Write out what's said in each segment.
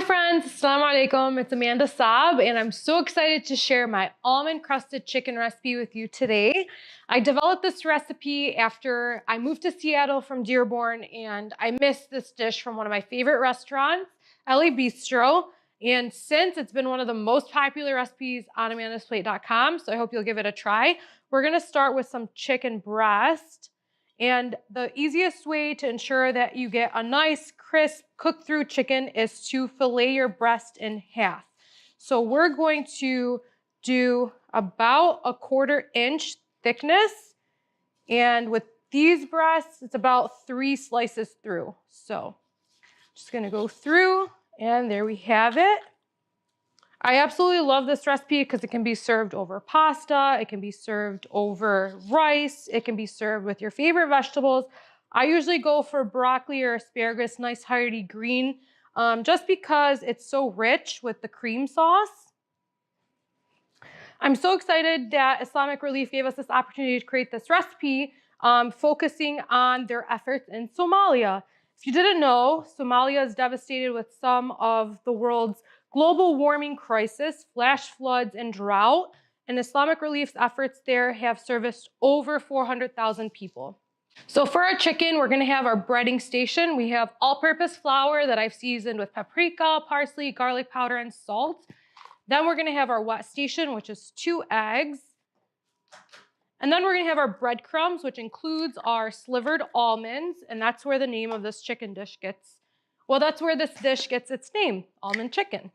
friends, assalamu alaikum. It's Amanda Saab, and I'm so excited to share my almond crusted chicken recipe with you today. I developed this recipe after I moved to Seattle from Dearborn, and I missed this dish from one of my favorite restaurants, LA Bistro. And since it's been one of the most popular recipes on amandasplate.com, so I hope you'll give it a try. We're gonna start with some chicken breast. And the easiest way to ensure that you get a nice, crisp, cooked through chicken is to fillet your breast in half. So we're going to do about a 1/4 inch thickness. And with these breasts, it's about 3 slices through. So just gonna go through, and there we have it. I absolutely love this recipe because it can be served over pasta, it can be served over rice, it can be served with your favorite vegetables. I usually go for broccoli or asparagus, nice hearty green, just because it's so rich with the cream sauce. I'm so excited that Islamic Relief gave us this opportunity to create this recipe, focusing on their efforts in Somalia. If you didn't know, Somalia is devastated with some of the world's global warming crisis, flash floods, and drought, and Islamic Relief's efforts there have serviced over 400,000 people. So for our chicken, we're gonna have our breading station. We have all-purpose flour that I've seasoned with paprika, parsley, garlic powder, and salt. Then we're gonna have our wet station, which is 2 eggs. And then we're gonna have our breadcrumbs, which includes our slivered almonds, and that's where the name of this chicken dish gets, well, that's where this dish gets its name, almond chicken.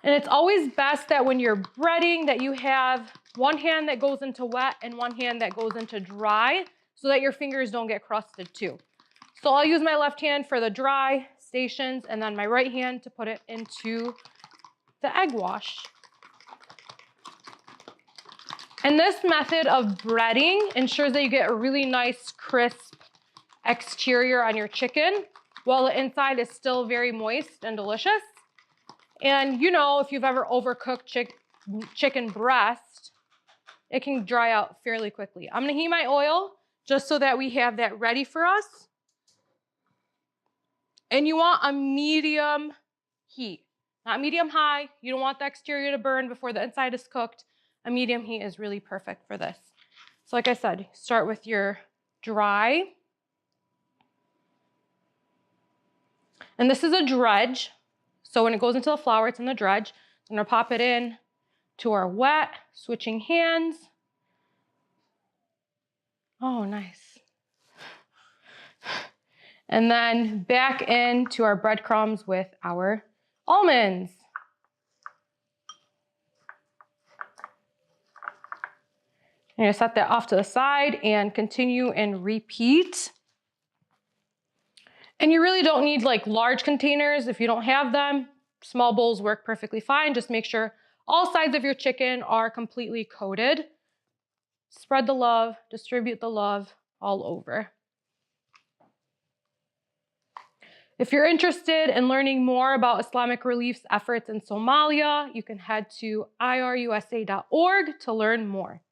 And it's always best that when you're breading that you have one hand that goes into wet and one hand that goes into dry so that your fingers don't get crusted too. So I'll use my left hand for the dry stations and then my right hand to put it into the egg wash. And this method of breading ensures that you get a really nice crisp exterior on your chicken while the inside is still very moist and delicious. And you know, if you've ever overcooked chicken breast, it can dry out fairly quickly. I'm gonna heat my oil just so that we have that ready for us. And you want a medium heat, not medium high. You don't want the exterior to burn before the inside is cooked. A medium heat is really perfect for this. So like I said, start with your dry. And this is a dredge. So when it goes into the flour, it's in the dredge. I'm gonna pop it in to our wet, switching hands. Oh, nice. And then back into our breadcrumbs with our almonds. I'm gonna set that off to the side and continue and repeat. And you really don't need like large containers. If you don't have them, small bowls work perfectly fine. Just make sure all sides of your chicken are completely coated. Spread the love, distribute the love all over. If you're interested in learning more about Islamic Relief's efforts in Somalia, you can head to irusa.org to learn more.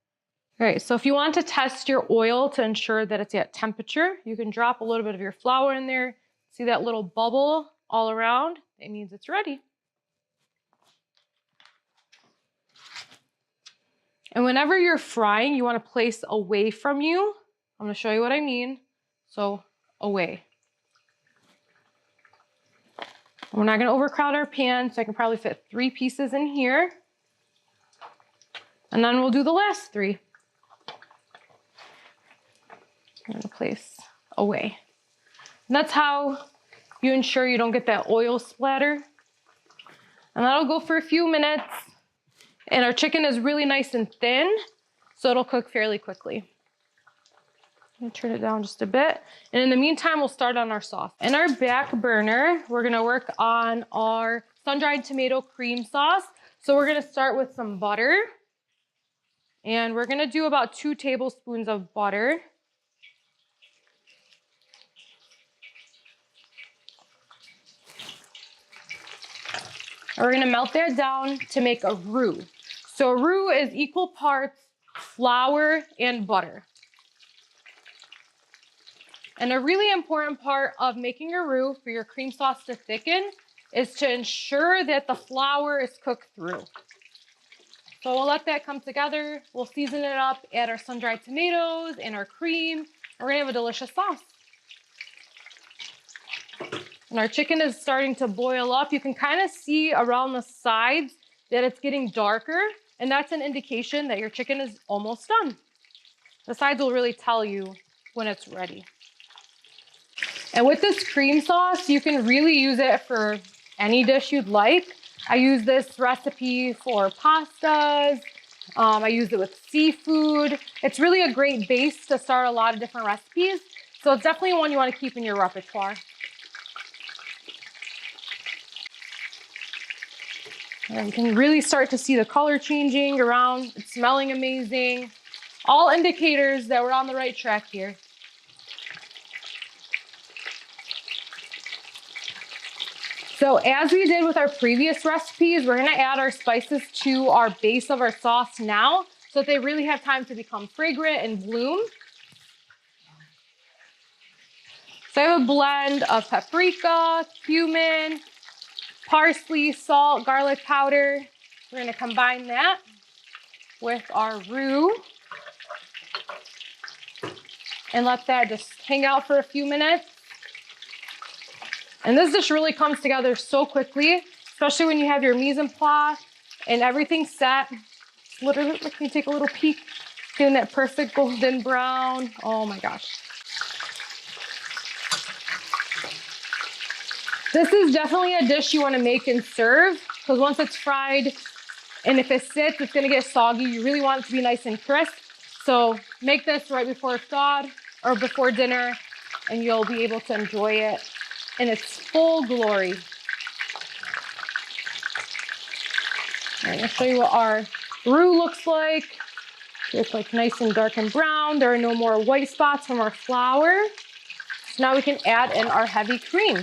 All right, so if you want to test your oil to ensure that it's at temperature, you can drop a little bit of your flour in there. See that little bubble all around? It means it's ready. And whenever you're frying, you want to place away from you. I'm going to show you what I mean. So away. We're not going to overcrowd our pan, so I can probably fit 3 pieces in here. And then we'll do the last 3. I'm going to place away. And that's how you ensure you don't get that oil splatter. And that'll go for a few minutes. And our chicken is really nice and thin, so it'll cook fairly quickly. I'm gonna turn it down just a bit. And in the meantime, we'll start on our sauce. In our back burner, we're gonna work on our sun-dried tomato cream sauce. So we're gonna start with some butter. And we're gonna do about 2 tablespoons of butter. And we're gonna melt that down to make a roux. So a roux is equal parts flour and butter. And a really important part of making your roux for your cream sauce to thicken is to ensure that the flour is cooked through. So we'll let that come together. We'll season it up, add our sun-dried tomatoes and our cream. We're gonna have a delicious sauce. And our chicken is starting to boil up. You can kind of see around the sides that it's getting darker, and that's an indication that your chicken is almost done. The sides will really tell you when it's ready. And with this cream sauce, you can really use it for any dish you'd like. I use this recipe for pastas. I use it with seafood. It's really a great base to start a lot of different recipes. So it's definitely one you want to keep in your repertoire. And you can really start to see the color changing around. It's smelling amazing. All indicators that we're on the right track here. So as we did with our previous recipes, we're gonna add our spices to our base of our sauce now so that they really have time to become fragrant and bloom. So I have a blend of paprika, cumin, parsley, salt, garlic powder. We're gonna combine that with our roux and let that just hang out for a few minutes. And this dish really comes together so quickly, especially when you have your mise en place and everything set. Literally, let me take a little peek, getting that perfect golden brown. Oh my gosh. This is definitely a dish you want to make and serve, because once it's fried and if it sits, it's going to get soggy. You really want it to be nice and crisp. So make this right before it's thawed or before dinner, and you'll be able to enjoy it in its full glory. All right, I'll show you what our roux looks like. It's like nice and dark and brown. There are no more white spots from our flour. So now we can add in our heavy cream.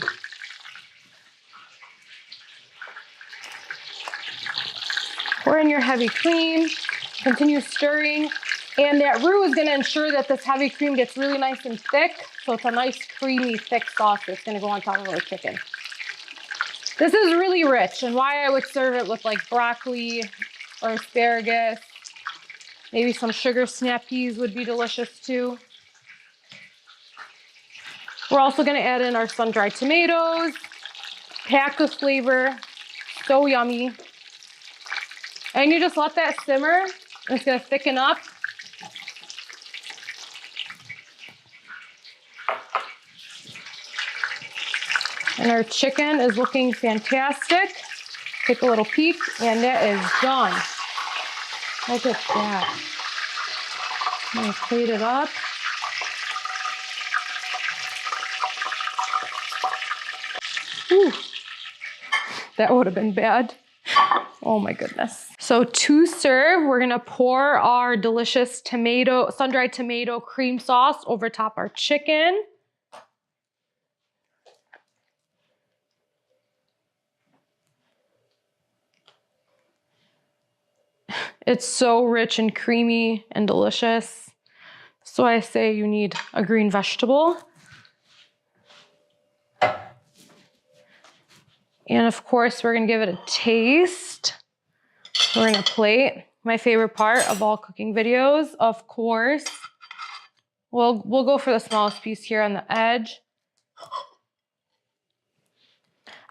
Pour in your heavy cream, continue stirring. And that roux is gonna ensure that this heavy cream gets really nice and thick. So it's a nice, creamy, thick sauce that's gonna go on top of our chicken. This is really rich, and why I would serve it with like broccoli or asparagus. Maybe some sugar snap peas would be delicious too. We're also gonna add in our sun-dried tomatoes, packed with flavor, so yummy. And you just let that simmer, and it's gonna thicken up. And our chicken is looking fantastic. Take a little peek, and that is done. Look at that. I'm gonna plate it up. Whew. That would have been bad. Oh my goodness. So to serve, we're gonna pour our delicious sun-dried tomato cream sauce over top our chicken. It's so rich and creamy and delicious. So I say you need a green vegetable. And of course, we're gonna give it a taste. We're gonna plate. My favorite part of all cooking videos, of course. We'll go for the smallest piece here on the edge.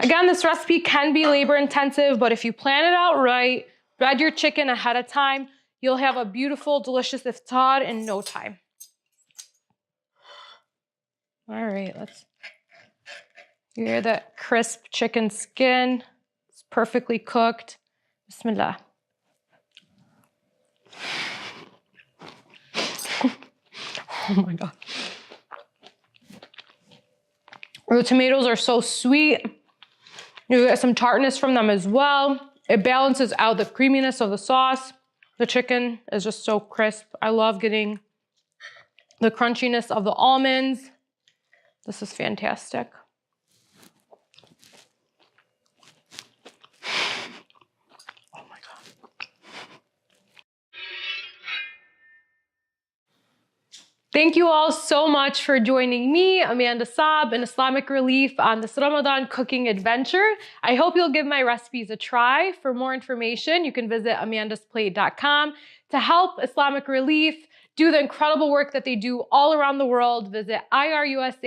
Again, this recipe can be labor intensive, but if you plan it out right, bread your chicken ahead of time, you'll have a beautiful, delicious iftar in no time. All right, you hear that crisp chicken skin? It's perfectly cooked. Bismillah. Oh my God. The tomatoes are so sweet. You get some tartness from them as well. It balances out the creaminess of the sauce. The chicken is just so crisp. I love getting the crunchiness of the almonds. This is fantastic. Oh my God. Thank you all so much for joining me, Amanda Saab, and Islamic Relief on this Ramadan cooking adventure. I hope you'll give my recipes a try. For more information, you can visit amandasplate.com. To help Islamic Relief do the incredible work that they do all around the world, visit IRUSA